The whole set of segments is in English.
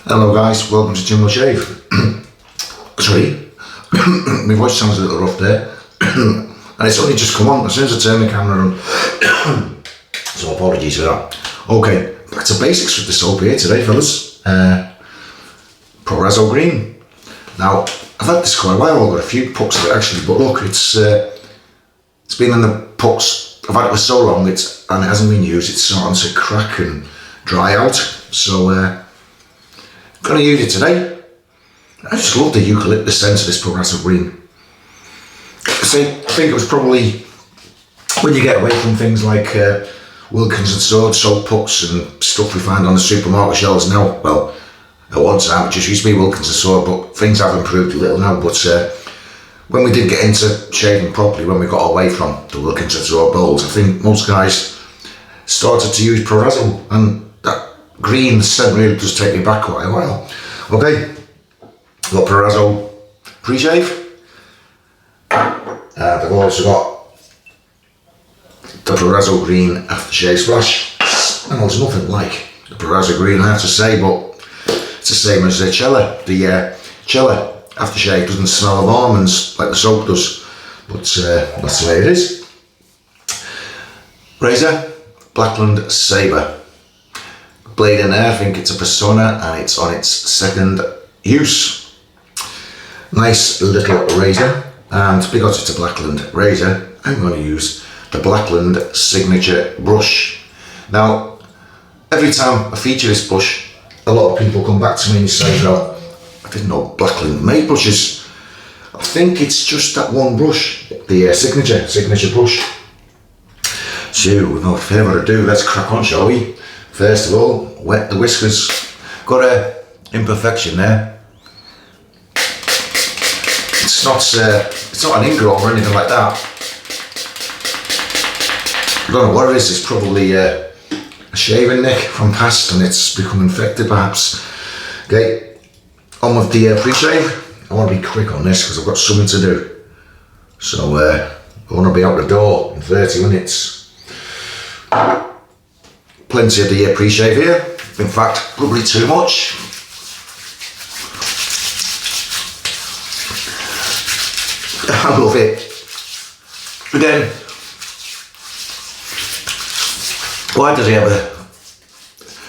Hello guys, welcome to Jim Shave. Sorry, my voice sounds a little rough there. And it's only just come on as soon as I turn the camera on. So apologies for that. Okay, back to basics with the soap here today, fellas. Proraso green. Now, I've had this quite a while. I've got a few pucks of it actually, but look, it's been in the pucks. I've had it for so long, and it hasn't been used. It's starting to crack and dry out. So I'm gonna use it today. I just love the eucalyptus scent of this Proraso green. I think it was probably when you get away from things like Wilkins and Sword soap pucks and stuff we find on the supermarket shelves now. Well, at one time it just used to be Wilkins and Sword, but things have improved a little now. But when we did get into shaving properly, when we got away from the Wilkins and Sword bowls, I think most guys started to use Proraso, and that green scent really does take me back quite a while. Okay, got Proraso pre-shave. I've also got the Proraso green aftershave splash. I know there's nothing like the Proraso green, I have to say, but it's the same as the Cella. The Cella aftershave doesn't smell of almonds like the soap does, but that's the way it is. Razor, Blackland Sabre. Blade in there, I think it's a Persona, and it's on its second use. Nice little razor. And because it's a Blackland razor, I'm going to use the Blackland signature brush. Now, every time I feature this brush, a lot of people come back to me and say, well, I didn't know Blackland made brushes. I think it's just that one brush, the signature brush. So, without further ado, let's crack on, shall we? First of all, wet the whiskers. Got an imperfection there. It's not an ingrown or anything like that. I don't know what it is. It's probably a shaving nick from past, and it's become infected perhaps. Okay, on with the pre-shave. I want to be quick on this because I've got something to do. So I want to be out the door in 30 minutes. Plenty of the pre-shave here. In fact, probably too much. I love it. Again, why does he ever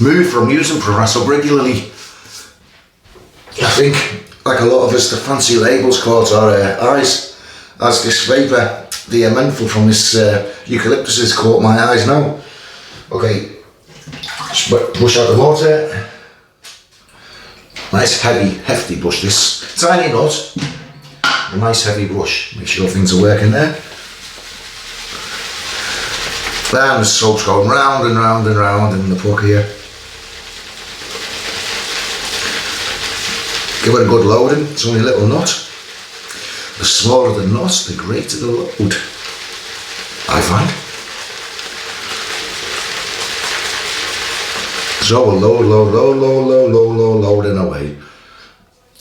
move from using Proraso regularly? I think, like a lot of us, the fancy labels caught our eyes, as this vapour, the menthol from this eucalyptus has caught my eyes now. Okay, just brush out the water. Nice heavy, hefty brush this. Tiny nut. A nice heavy brush, make sure things are working there. And the soap's going round and round and round in the puck here. Give it a good loading, it's only a little knot. The smaller the knot, the greater the load, I find. So we'll loading away.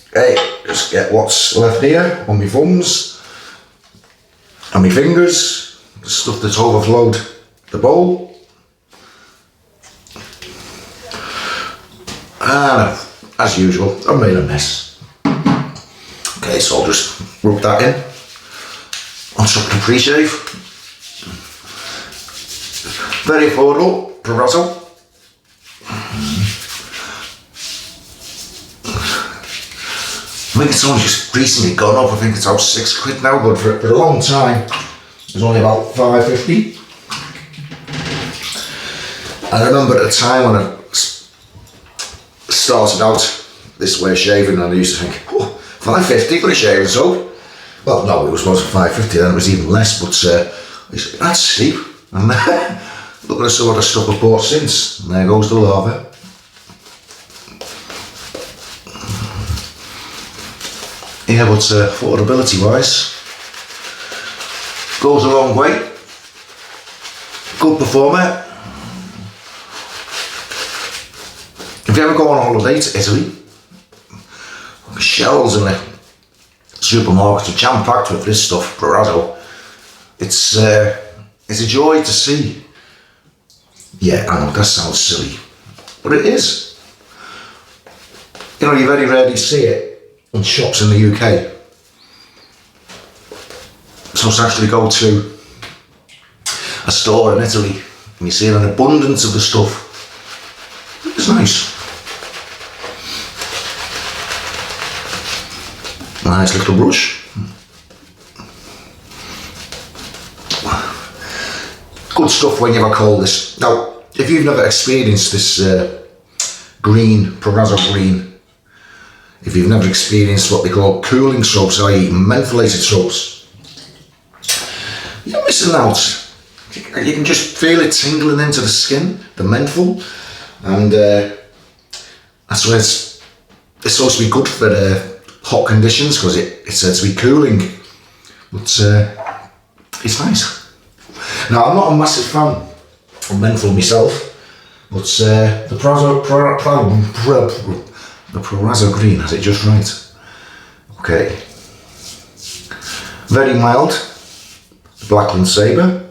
Okay, just get what's left here on my thumbs and my fingers, the stuff that's overflowed the bowl. And as usual, I've made a mess. Okay, so I'll just rub that in on top of the pre-shave. Very affordable, Proraso. I think it's only just recently gone up. I think it's about £6 now, but for a long time it was only about £5.50. I remember at the time when I started out this way of shaving, and I used to think, oh, £5.50 for a shaving soap. Well, no, it was supposed to be £5.50, then it was even less, but that's cheap. And look at the sort of stuff I've bought since. And there goes the lava. Yeah, but affordability wise, goes a long way. Good performer. If you ever go on holiday to Italy, the shelves in the supermarkets are jam-packed with this stuff, Proraso. It's a joy to see. Yeah, I know that sounds silly, but it is. You know, you very rarely see it in shops in the UK. So it's actually go to a store in Italy and you see an abundance of the stuff. It's nice. Nice little brush. Good stuff when you have a cold this. Now, if you've never experienced this green, Proraso green, if you've never experienced what they call cooling soaps, i.e. mentholated soaps, you're missing out. You can just feel it tingling into the skin, the menthol, and that's why it's supposed to be good for hot conditions, because it's said to be cooling, but it's nice. Now, I'm not a massive fan of menthol myself, but the Proraso green has it just right. Okay, very mild. Blackland Sabre.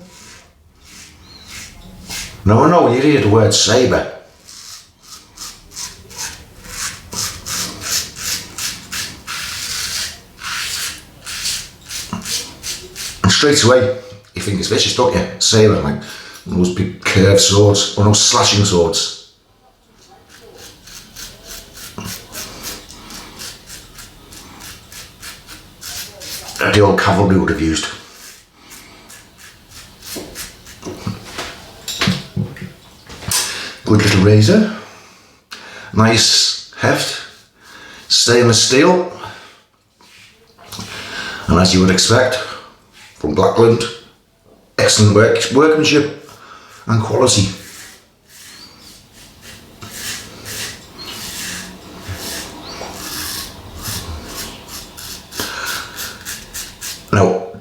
Now I know when you hear the word Sabre, and straight away you think it's vicious, don't you? Sabre, like those big curved swords, or those slashing swords. That the old cavalry would have used. Good little razor, nice heft, stainless steel, and as you would expect from Blackland, excellent workmanship and quality. Now,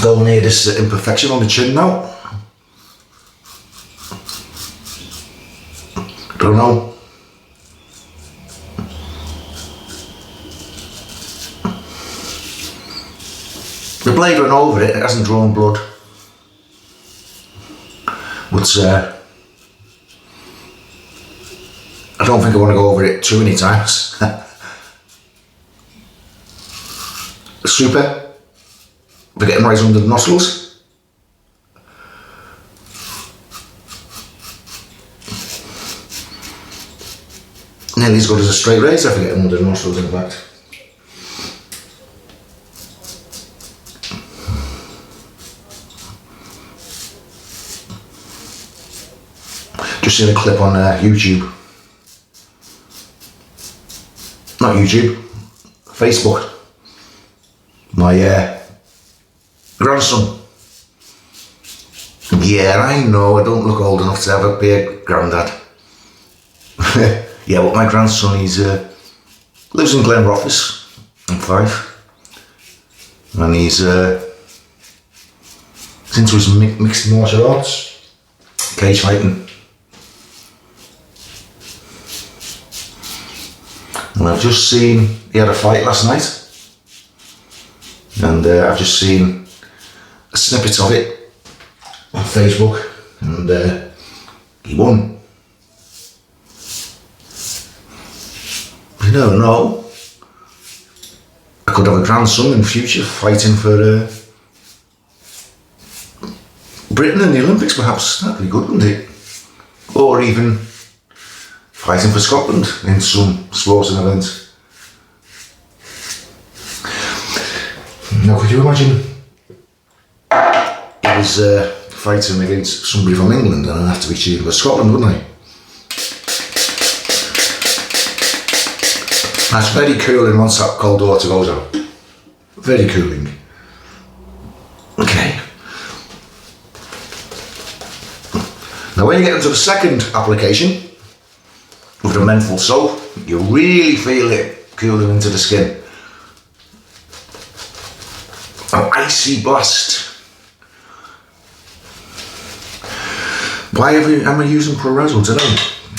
go near this imperfection on the chin now. Don't know. The blade went over it, it hasn't drawn blood. But I don't think I want to go over it too many times. Super. We're getting right under the nostrils. Nearly as good as a straight razor for getting under the nostrils, in fact. Just seen a clip on YouTube. Not YouTube, Facebook. My grandson. Yeah, I know, I don't look old enough to ever be a granddad. Yeah, but my grandson, he's lives in Glenrothes in Fife, and he's into his mixed martial arts, cage fighting. And I've just seen, he had a fight last night, and I've just seen a snippet of it on Facebook, and he won. You don't know. I could have a grandson in the future fighting for Britain in the Olympics, perhaps. That'd be good, wouldn't it? Or even fighting for Scotland in some sporting event. Now, could you imagine he was fighting against somebody from England and I'd have to be cheering for Scotland, wouldn't I? That's very cooling once that cold water goes out. Very cooling. Okay. Now when you get into the second application, with the menthol soap, you really feel it cooling into the skin. An icy blast. Why am I using Proraso today?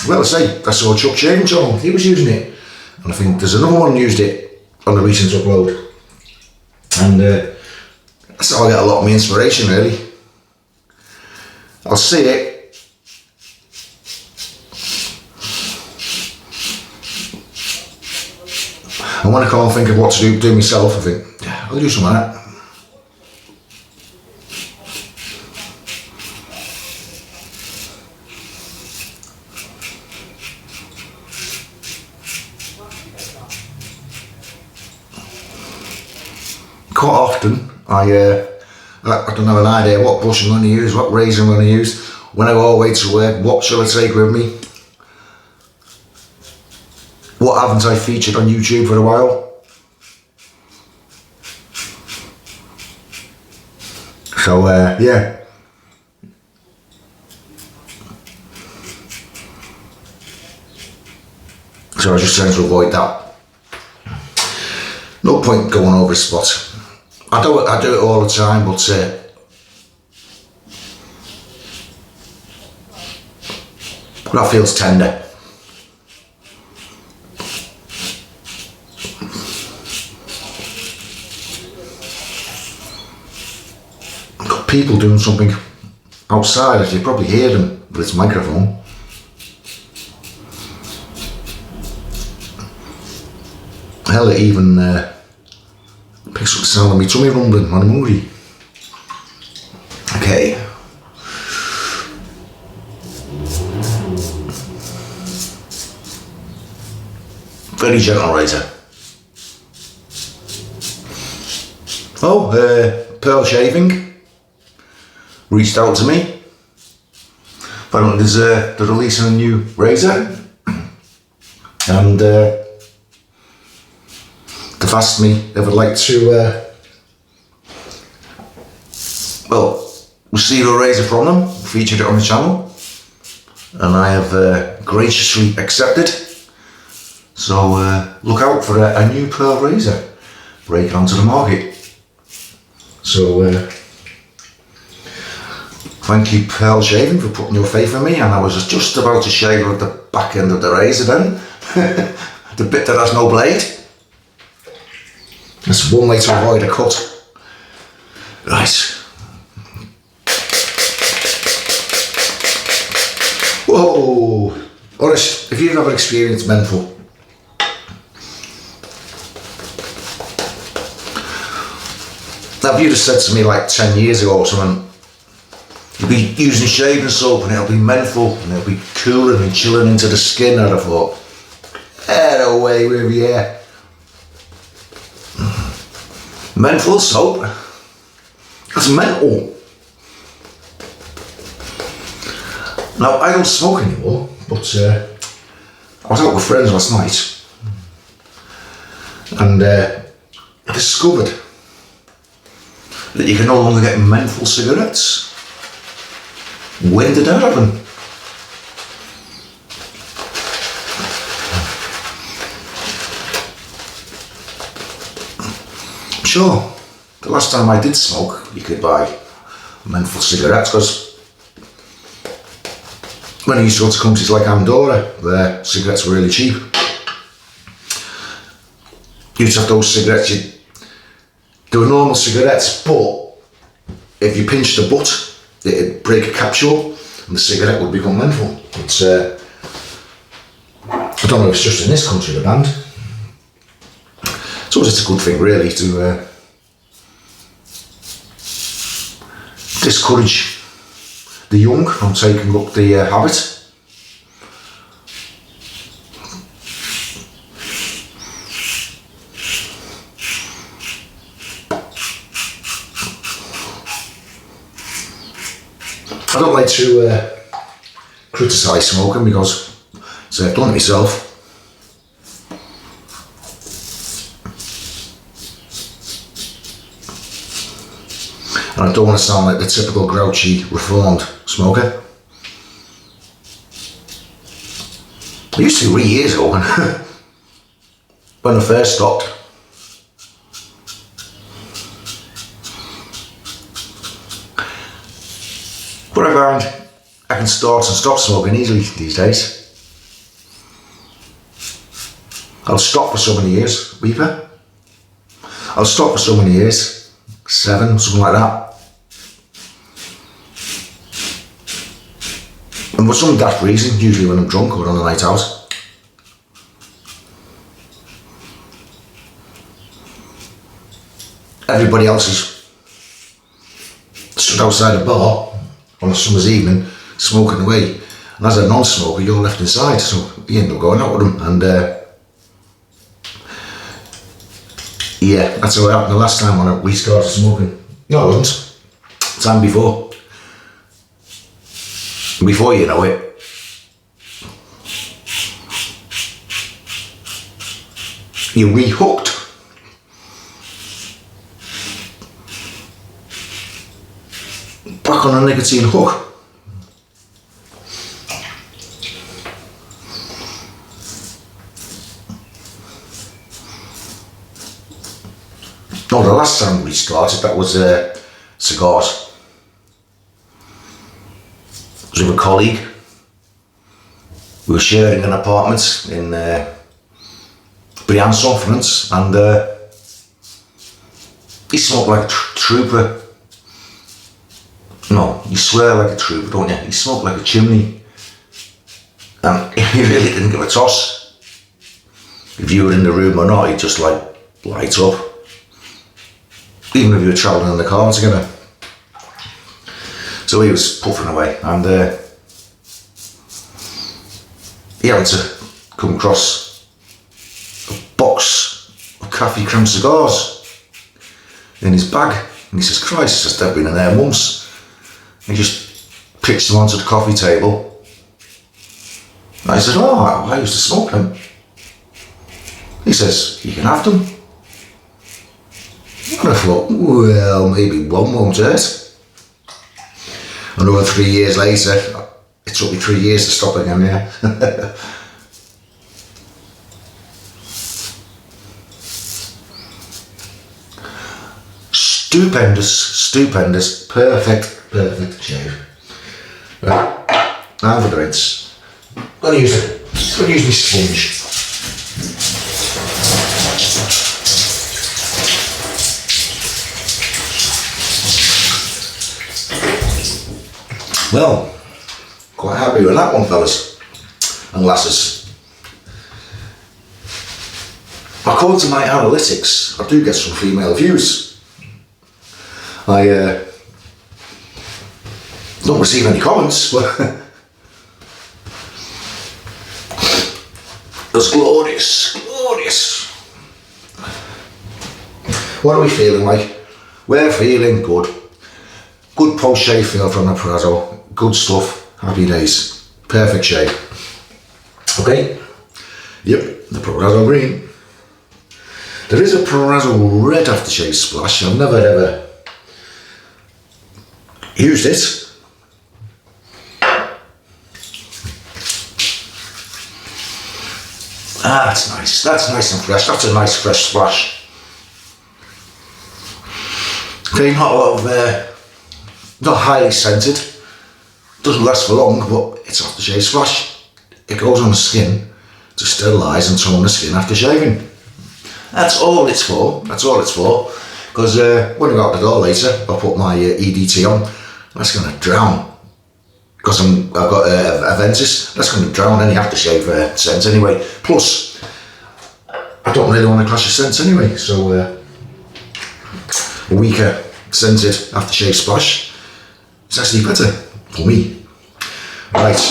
Well, I saw Chuck James on, he was using it. And I think there's another one used it on the recent upload. And that's how I get a lot of my inspiration, really. I'll see it. And when I can't think of what to do myself, I think, yeah, I'll do some of that. Quite often, I don't have an idea what brush I'm going to use, what razor I'm going to use. When I go away to work, what shall I take with me? What haven't I featured on YouTube for a while? So, yeah. So I was just trying to avoid that. No point going over a spot. I do it all the time, but that feels tender. Got people doing something outside, as you probably hear them with this microphone. Hell, it even picks up the sound of me tummy rumbling when I'm hungry. Okay. Very gentle razor. Oh, Pearl Shaving reached out to me. Apparently they're releasing a new razor. And they've asked me if I'd like to, receive a razor from them, featured it on the channel, and I have graciously accepted. So look out for a new Pearl razor breaking onto the market. So thank you, Pearl Shaving, for putting your faith in me, and I was just about to shave with the back end of the razor then, the bit that has no blade. That's one way to avoid a cut. Right. Whoa! Honest, if you've never experienced menthol, now if you'd have said to me like 10 years ago or something, you'll be using shaving soap and it'll be menthol and it'll be cooling and chilling into the skin, I'd have thought, head away with you. Menthol soap? That's mental. Now, I don't smoke anymore, but I was out with friends last night and I discovered that you can no longer get menthol cigarettes. When did that happen? Sure, the last time I did smoke, you could buy menthol cigarettes, because when I used to go to countries like Andorra, their cigarettes were really cheap. You used to have those cigarettes, they were normal cigarettes, but if you pinched the butt, it'd break a capsule and the cigarette would become menthol. It's, I don't know if it's just in this country, the band. So it's a good thing really to discourage the young from taking up the habit. I don't like to criticise smoking because I've done it myself. And I don't want to sound like the typical grouchy, reformed smoker. I used to 3 years ago when I first stopped. But I found I can start and stop smoking easily these days. I'll stop for so many years, Weeper. I'll stop for so many years, 7, something like that. And for some daft reason, usually when I'm drunk or on a night out. everybody else is stood outside a bar on a summer's evening smoking away, and as a non-smoker you're left inside, so you end up going out with them. And yeah, that's how it happened the last time when we started smoking. No, it wasn't. The time before. Before you know it, you're re-hooked. Back on a nicotine hook. No, the last time we started, that was cigars. It was with a colleague. We were sharing an apartment in Brian France, and he smoked like a trooper. No, you swear like a trooper, don't you? He smoked like a chimney, and he really didn't give a toss if you were in the room or not. He'd just like light up, even if you were travelling in the car together. So he was puffing away, and he happened to come across a box of Coffee Creme cigars in his bag, and he says, "Christ," he says, "they've been in there months." And he just pitched them onto the coffee table. And I said, "Oh, I used to smoke them." He says, "You can have them." And I thought, well, maybe one won't hurt. Another 3 years later, it took me 3 years to stop again, yeah. Stupendous, perfect shave. Right, now for the rinse. I'm gonna use my sponge. Well, quite happy with that one, fellas and lasses. According to my analytics, I do get some female views. I don't receive any comments, but it was glorious. What are we feeling like? We're feeling good. Good post-shave feel from the Proraso. Good stuff. Happy days. Perfect shave. Okay. Yep, the Proraso green. There is a Proraso red aftershave splash. I've never ever used it. Ah, that's nice. That's nice and fresh. That's a nice fresh splash. Okay, not a lot of, not highly scented. Doesn't last for long, but it's aftershave splash. It goes on the skin to sterilise and tone the skin after shaving. That's all it's for. Because when I go out the door later, I'll put my EDT on. That's going to drown. Because I've got a Ventus. That's going to drown any aftershave scent anyway. Plus, I don't really want to clash of scents anyway. So a weaker scented aftershave splash is actually better for me. Right.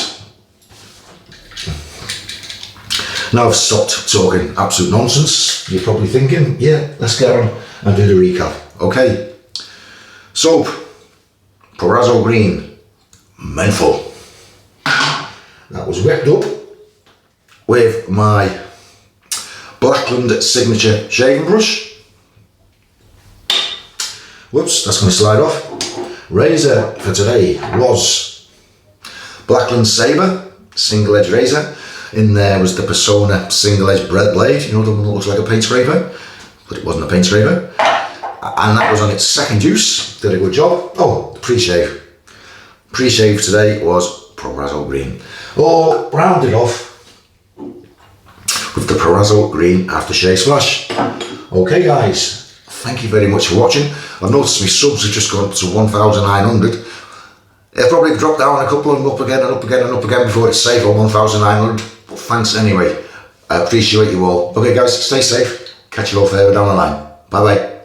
Now I've stopped talking absolute nonsense. You're probably thinking, yeah, let's get on and do the recap. Okay. Soap. Proraso green. Menthol. That was whipped up with my Blackland signature shaving brush. Whoops, that's going to slide off. Razor for today was Blackland Sabre single edge razor. In there was the Persona single edge bread blade, you know, the one that looks like a paint scraper, but it wasn't a paint scraper. And that was on its second use. Did a good job. Oh, the pre-shave. Pre-shave today was Proraso green. Or rounded off with the Proraso green aftershave splash. Okay guys, thank you very much for watching. I've noticed my subs have just gone up to 1,900. It'll probably drop down a couple and up again and up again and up again before it's safe on 1,900. But thanks anyway. I appreciate you all. Okay guys, stay safe. Catch you all further down the line. Bye bye.